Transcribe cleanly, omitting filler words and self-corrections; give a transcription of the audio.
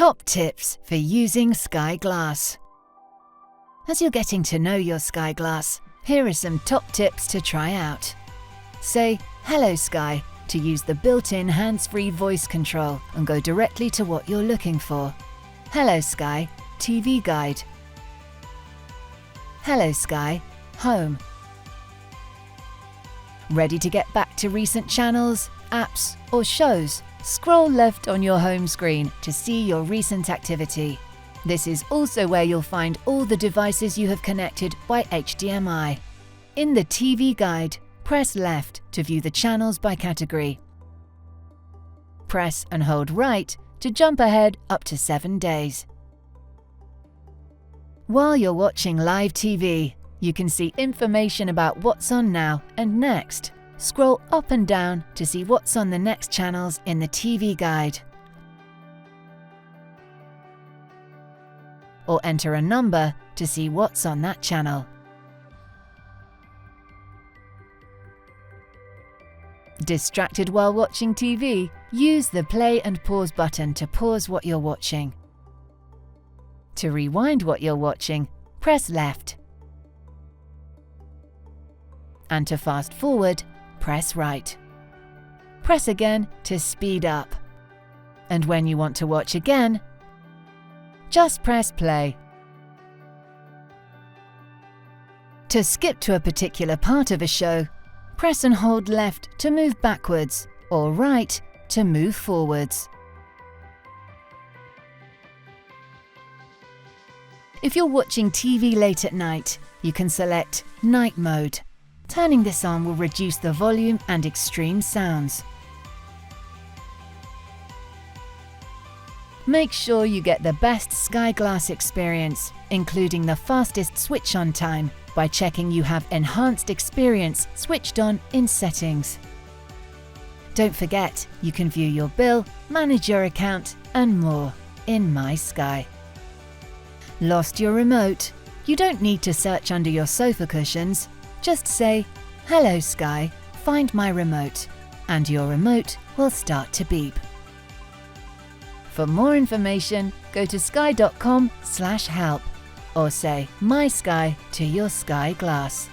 Top tips for using Sky Glass. As you're getting to know your Sky Glass, here are some top tips to try out. Say, "Hello Sky," to use the built-in hands-free voice control and go directly to what you're looking for. Hello Sky, TV Guide. Hello Sky, Home. Ready to get back to recent channels, apps, or shows? Scroll left on your home screen to see your recent activity. This is also where you'll find all the devices you have connected by HDMI. In the TV Guide, press left to view the channels by category. Press and hold right to jump ahead up to 7 days. While you're watching live TV, you can see information about what's on now and next. Scroll up and down to see what's on the next channels in the TV Guide. Or enter a number to see what's on that channel. Distracted while watching TV? Use the play and pause button to pause what you're watching. To rewind what you're watching, press left. And to fast forward, press right. Press again to speed up. And when you want to watch again, just press play. To skip to a particular part of a show, press and hold left to move backwards or right to move forwards. If you're watching TV late at night, you can select Night Mode. Turning this on will reduce the volume and extreme sounds. Make sure you get the best Sky Glass experience, including the fastest switch-on time, by checking you have Enhanced Experience switched on in Settings. Don't forget, you can view your bill, manage your account, and more in My Sky. Lost your remote? You don't need to search under your sofa cushions. Just say, "Hello Sky, find my remote," and your remote will start to beep. For more information, go to sky.com/help or say "My Sky" to your Sky Glass.